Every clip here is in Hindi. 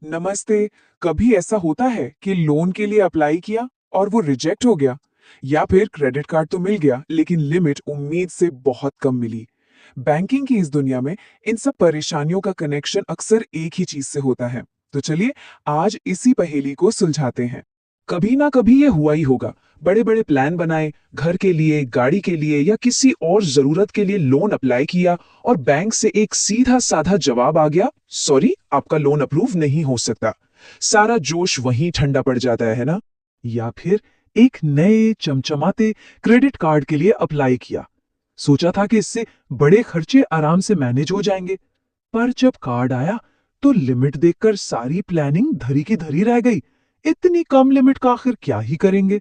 नमस्ते। कभी ऐसा होता है कि लोन के लिए अप्लाई किया और वो रिजेक्ट हो गया, या फिर क्रेडिट कार्ड तो मिल गया लेकिन लिमिट उम्मीद से बहुत कम मिली। बैंकिंग की इस दुनिया में इन सब परेशानियों का कनेक्शन अक्सर एक ही चीज से होता है। तो चलिए आज इसी पहेली को सुलझाते हैं। कभी ना कभी ये हुआ ही होगा, बड़े बड़े प्लान बनाए, घर के लिए, गाड़ी के लिए या किसी और जरूरत के लिए लोन अप्लाई किया और बैंक से एक सीधा साधा जवाब आ गया, सॉरी आपका लोन अप्रूव नहीं हो सकता। सारा जोश वहीं ठंडा पड़ जाता है ना। या फिर एक नए चमचमाते क्रेडिट कार्ड के लिए अप्लाई किया, सोचा था कि इससे बड़े खर्चे आराम से मैनेज हो जाएंगे, पर जब कार्ड आया तो लिमिट देखकर सारी प्लानिंग धरी की धरी रह गई। इतनी कम लिमिट का आखिर क्या ही करेंगे।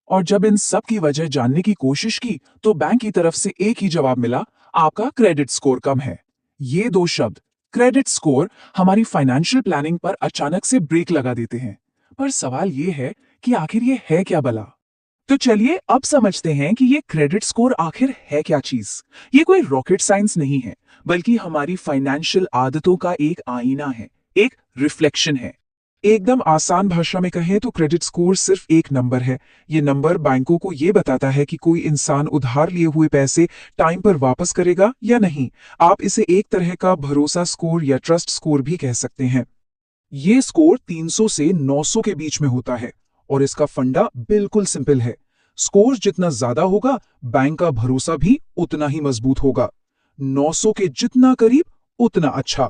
और जब इन सब की वजह जानने की कोशिश की तो बैंक की तरफ से एक ही जवाब मिला, आपका क्रेडिट स्कोर कम है। ये दो शब्द, क्रेडिट स्कोर, हमारी फाइनेंशियल प्लानिंग पर अचानक से ब्रेक लगा देते हैं। पर सवाल ये है कि आखिर ये है क्या भला। तो चलिए अब समझते हैं कि ये क्रेडिट स्कोर आखिर है क्या चीज। ये कोई रॉकेट साइंस नहीं है, बल्कि हमारी फाइनेंशियल आदतों का एक आईना है, एक रिफ्लेक्शन है। एकदम आसान भाषा में कहें तो क्रेडिट स्कोर सिर्फ एक नंबर है। ये नंबर बैंकों को ये बताता है कि कोई इंसान उधार लिए हुए पैसे टाइम पर वापस करेगा या नहीं। आप इसे एक तरह का भरोसा स्कोर या ट्रस्ट स्कोर भी कह सकते हैं। ये स्कोर 300 से 900 के बीच में होता है और इसका फंडा बिल्कुल सिंपल है। स्कोर जितना ज्यादा होगा, बैंक का भरोसा भी उतना ही मजबूत होगा। 900 के जितना करीब उतना अच्छा।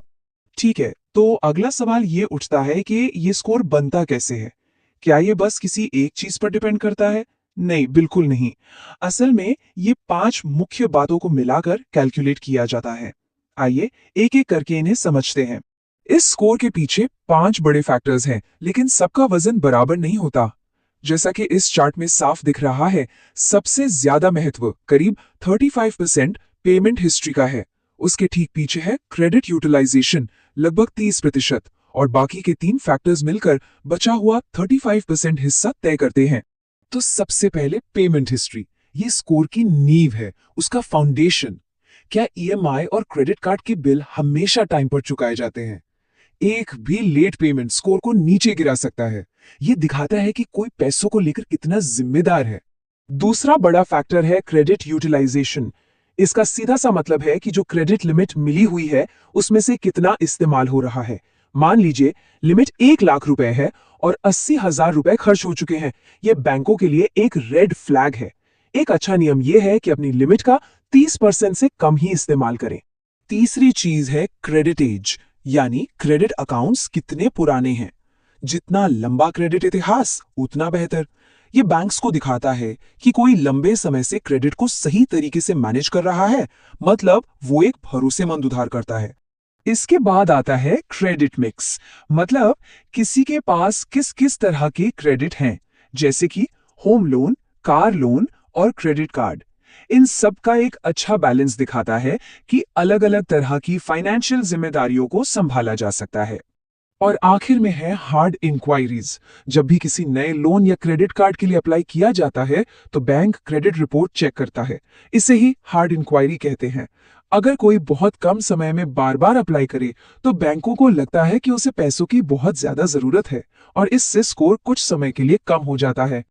ठीक है, तो अगला सवाल ये उठता है कि ये स्कोर बनता कैसे है। क्या ये बस किसी एक चीज पर डिपेंड करता है? नहीं, बिल्कुल नहीं। असल में ये 5 मुख्य बातों को मिलाकर कैलकुलेट किया जाता है। आइए एक एक करके इन्हें समझते हैं। इस स्कोर के पीछे 5 बड़े फैक्टर्स हैं, लेकिन सबका वजन बराबर नहीं होता। जैसा कि इस चार्ट में साफ दिख रहा है, सबसे ज्यादा महत्व करीब 35% पेमेंट हिस्ट्री का है। उसके ठीक पीछे है क्रेडिट यूटिलाइजेशन, लगभग 30%, और बाकी के 3 फैक्टर्स मिलकर बचा हुआ 35% हिस्सा तय करते हैं। तो सबसे पहले पेमेंट हिस्ट्री, ये स्कोर की नींव है, उसका फाउंडेशन। क्या ईएमआई और क्रेडिट कार्ड के बिल हमेशा टाइम पर चुकाए जाते हैं? एक भी लेट पेमेंट स्कोर को नीचे गिरा सकता है। यह दिखाता है कि कोई पैसों को लेकर कितना जिम्मेदार है। दूसरा बड़ा फैक्टर है क्रेडिट यूटिलाइजेशन। इसका सीधा सा मतलब है कि जो क्रेडिट लिमिट मिली हुई है उसमें से कितना इस्तेमाल हो रहा है। मान लीजिए लिमिट 1 लाख रुपए है और 80,000 रुपए खर्च हो चुके हैं। यह बैंकों के लिए एक रेड फ्लैग है। एक अच्छा नियम यह है कि अपनी लिमिट का 30% से कम ही इस्तेमाल करें। तीसरी चीज है क्रेडिट एज, यानी क्रेडिट अकाउंट्स कितने पुराने हैं। जितना लंबा क्रेडिट इतिहास उतना बेहतर। ये बैंक्स को दिखाता है कि कोई लंबे समय से क्रेडिट को सही तरीके से मैनेज कर रहा है, मतलब वो एक भरोसेमंद उधारकर्ता है। इसके बाद आता है क्रेडिट मिक्स, मतलब किसी के पास किस किस तरह के क्रेडिट हैं, जैसे कि होम लोन, कार लोन और क्रेडिट कार्ड। इन सब का एक अच्छा बैलेंस दिखाता है कि अलग अलग तरह की फाइनेंशियल जिम्मेदारियों को संभाला जा सकता है। और आखिर में है हार्ड इंक्वायरीज। जब भी किसी नए लोन या क्रेडिट कार्ड के लिए अप्लाई किया जाता है तो बैंक क्रेडिट रिपोर्ट चेक करता है। इसे ही हार्ड इंक्वायरी कहते हैं। अगर कोई बहुत कम समय में बार बार अप्लाई करे तो बैंकों को लगता है कि उसे पैसों की बहुत ज्यादा जरूरत है और इससे स्कोर कुछ समय के लिए कम हो जाता है।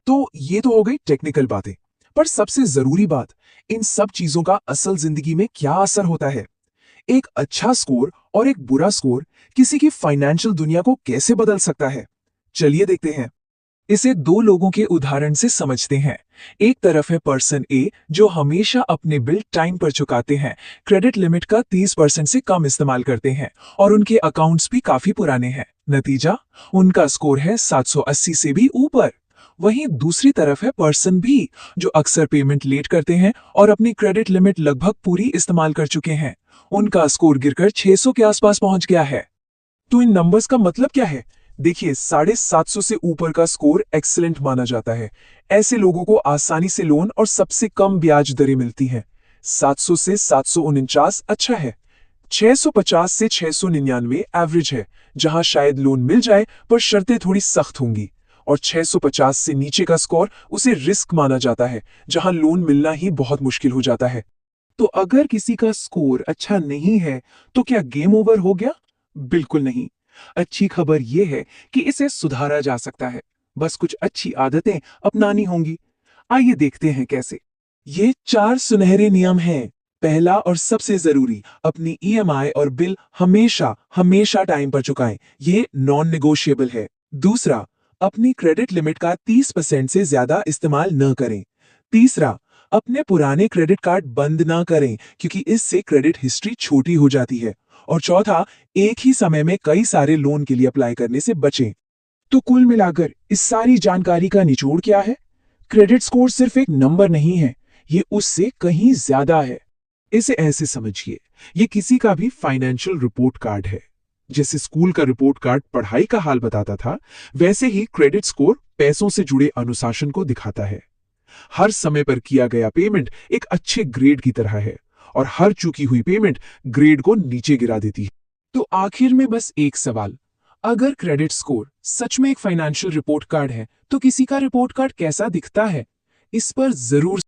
तो ये तो हो गई टेक्निकल बातें, पर सबसे जरूरी बात, इन सब चीजों का असल जिंदगी में क्या असर होता है। एक अच्छा स्कोर और एक बुरा स्कोर किसी की फाइनेंशियल दुनिया को कैसे बदल सकता है, चलिए देखते हैं। इसे 2 लोगों के उदाहरण से समझते हैं। एक तरफ है पर्सन ए, जो हमेशा अपने बिल टाइम पर चुकाते हैं, क्रेडिट लिमिट का 30% से कम इस्तेमाल करते हैं और उनके अकाउंट्स भी काफी पुराने हैं। नतीजा, उनका स्कोर है 780 से भी ऊपर। वहीं दूसरी तरफ है पर्सन बी, जो अक्सर पेमेंट लेट करते हैं और अपनी क्रेडिट लिमिट लगभग पूरी इस्तेमाल कर चुके हैं। उनका स्कोर गिरकर 600 के आसपास पहुंच गया है। तो इन नंबर्स का मतलब क्या है? देखिए, 750 से ऊपर का स्कोर एक्सीलेंट माना जाता है। ऐसे लोगों को आसानी से लोन और सबसे कम ब्याज दरें मिलती हैं। 700 से 749 अच्छा है। 650 से 699 एवरेज है, जहां शायद लोन मिल जाए पर शर्तें थोड़ी सख्त होंगी। और 650 से नीचे का स्कोर उसे रिस्क माना जाता है, जहां लोन मिलना ही बहुत मुश्किल हो जाता है। तो अगर किसी का स्कोर अच्छा नहीं है तो क्या गेम ओवर हो गया? बिल्कुल नहीं। अच्छी खबर यह है कि इसे सुधारा जा सकता है, बस कुछ अच्छी आदतें अपनानी होंगी। आइए देखते हैं कैसे। ये 4 सुनहरे नियम हैं। पहला और सबसे जरूरी, अपनी ईएमआई और बिल हमेशा हमेशा टाइम पर चुकाएं। ये नॉन नेगोशिएबल है। दूसरा, अपनी क्रेडिट लिमिट का 30% से ज्यादा इस्तेमाल न करें। तीसरा, अपने पुराने क्रेडिट कार्ड बंद ना करें, क्योंकि इससे क्रेडिट हिस्ट्री छोटी हो जाती है। और चौथा, एक ही समय में कई सारे लोन के लिए अप्लाई करने से बचें। तो कुल मिलाकर इस सारी जानकारी का निचोड़ क्या है? क्रेडिट स्कोर सिर्फ एक नंबर नहीं है, ये उससे कहीं ज्यादा है। इसे ऐसे समझिए, ये किसी का भी फाइनेंशियल रिपोर्ट कार्ड है। जैसे स्कूल का रिपोर्ट कार्ड पढ़ाई का हाल बताता था, वैसे ही क्रेडिट स्कोर पैसों से जुड़े अनुशासन को दिखाता है। हर समय पर किया गया पेमेंट एक अच्छे ग्रेड की तरह है, और हर चूकी हुई पेमेंट ग्रेड को नीचे गिरा देती है। तो आखिर में बस एक सवाल, अगर क्रेडिट स्कोर सच में एक फाइनेंशियल रिपोर्ट कार्ड है, तो किसी का रिपोर्ट कार्ड कैसा दिखता है? इस पर जरूर